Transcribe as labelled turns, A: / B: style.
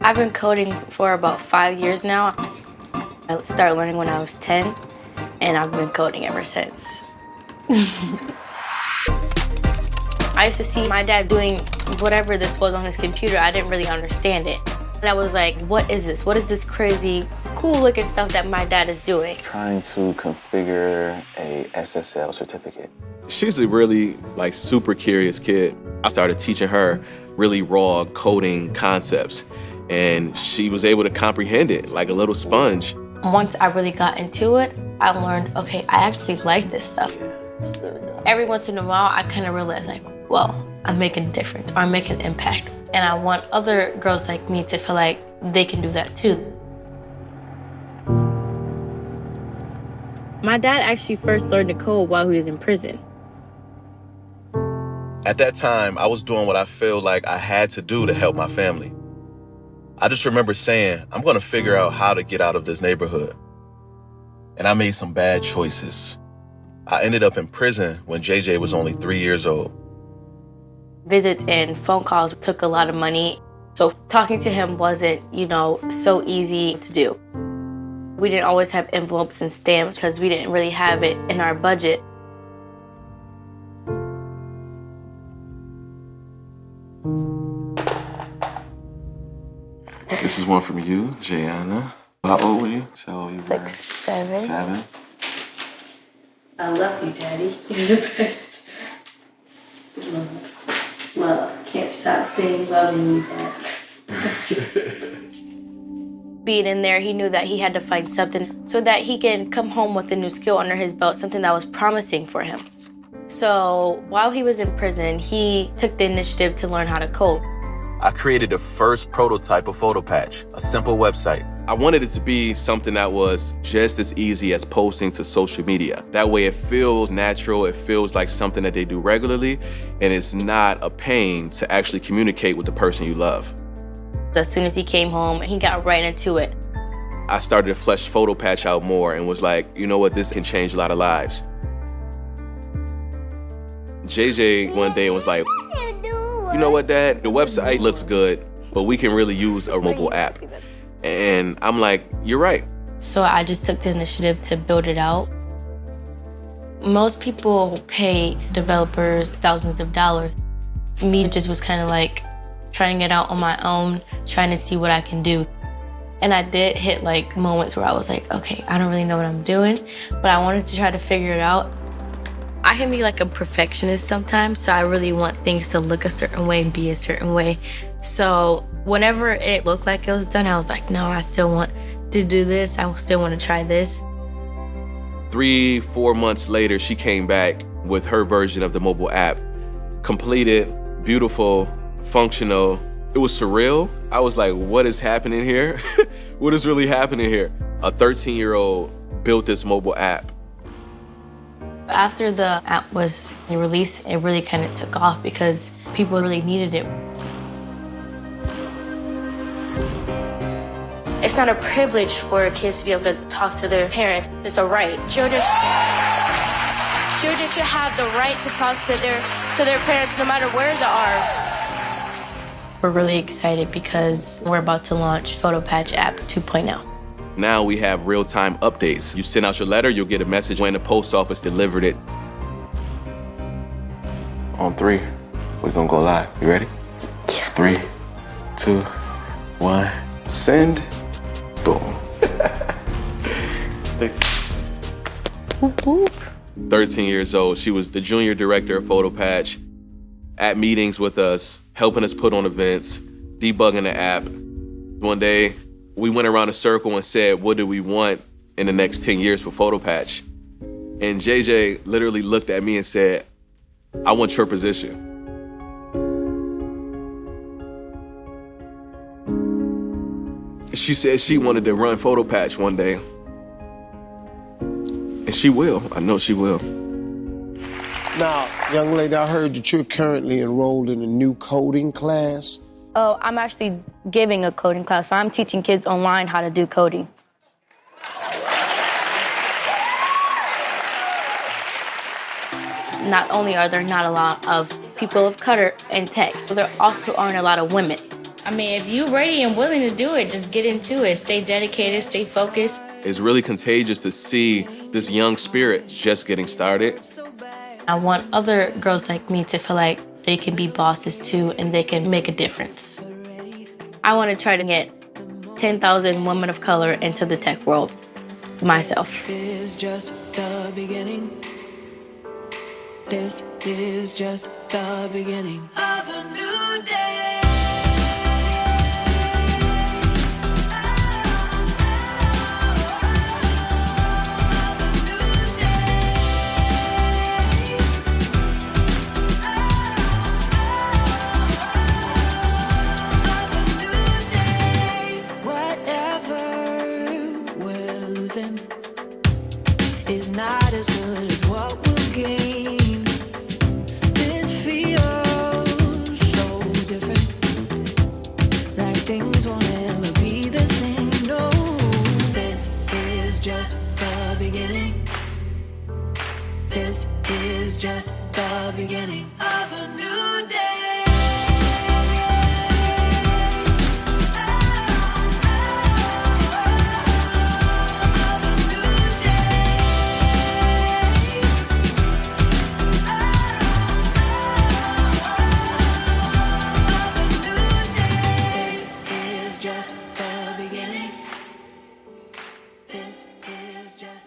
A: I've been coding for about 5 years now. I started learning when I was 10, and I've been coding ever since. I used to see my dad doing whatever this was on his computer. I didn't really understand it. And I was like, what is this? What is this crazy, cool looking stuff that my dad is doing?
B: Trying to configure a SSL certificate.
C: She's a really super curious kid. I started teaching her really raw coding concepts, and she was able to comprehend it like a little sponge.
A: Once I really got into it, I learned, okay, I actually like this stuff.
B: There we go.
A: Every once in a while, I kind of realized well, I'm making a difference, or I'm making an impact. And I want other girls like me to feel like they can do that too. My dad actually first learned to code while he was in prison.
C: At that time, I was doing what I feel like I had to do to help my family. I just remember saying, I'm gonna figure out how to get out of this neighborhood. And I made some bad choices. I ended up in prison when JJ was only 3 years old.
A: Visits and phone calls took a lot of money. So talking to him wasn't, so easy to do. We didn't always have envelopes and stamps because we didn't really have it in our budget.
B: This is one from you, Jayana. How old were you? So you were
A: 7.
B: 7.
A: I love you, Daddy. You're the best. Love. Can't stop saying loving you, Dad. Being in there, he knew that he had to find something so that he can come home with a new skill under his belt, something that was promising for him. So while he was in prison, he took the initiative to learn how to code.
C: I created the first prototype of PhotoPatch, a simple website. I wanted it to be something that was just as easy as posting to social media. That way it feels natural, it feels like something that they do regularly, and it's not a pain to actually communicate with the person you love.
A: As soon as he came home, he got right into it.
C: I started to flesh PhotoPatch out more and was like, you know what, this can change a lot of lives. JJ one day was like, you know what, Dad? The website looks good, but we can really use a mobile app. And I'm like, you're right.
A: So I just took the initiative to build it out. Most people pay developers thousands of dollars. Me just was kind of like trying it out on my own, trying to see what I can do. And I did hit moments where I was like, okay, I don't really know what I'm doing, but I wanted to try to figure it out. I can be like a perfectionist sometimes, so I really want things to look a certain way and be a certain way. So whenever it looked like it was done, I was like, no, I still want to do this. I still want to try this.
C: 3-4 months later, she came back with her version of the mobile app. Completed, beautiful, functional. It was surreal. I was like, what is happening here? What is really happening here? A 13-year-old built this mobile app.
A: After the app was released, it really kind of took off because people really needed it. It's not a privilege for kids to be able to talk to their parents. It's a right. Children should have the right to talk to their parents no matter where they are. We're really excited because we're about to launch PhotoPatch app 2.0.
C: Now we have real-time updates. You send out your letter, you'll get a message when the post office delivered it.
B: On 3, we're gonna go live. You ready?
A: Yeah.
B: 3, 2, 1, send. Boom.
C: 13 years old, she was the junior director of PhotoPatch, at meetings with us, helping us put on events, debugging the app. One day, we went around a circle and said, what do we want in the next 10 years for PhotoPatch? And JJ literally looked at me and said, I want your position. She said she wanted to run PhotoPatch one day. And she will. I know she will.
D: Now, young lady, I heard that you're currently enrolled in a new coding class.
A: Oh, I'm actually giving a coding class, so I'm teaching kids online how to do coding. Not only are there not a lot of people of color in tech, but there also aren't a lot of women. I mean, if you're ready and willing to do it, just get into it. Stay dedicated, stay focused.
C: It's really contagious to see this young spirit just getting started.
A: I want other girls like me to feel like they can be bosses too and they can make a difference. I want to try to get 10,000 women of color into the tech world myself.
E: This is just the beginning. This is just the beginning of a new day. Is not as good as what we'll gain. This feels so different, like things won't ever be the same. No, this is just the beginning. This is just the beginning of a new day. This is just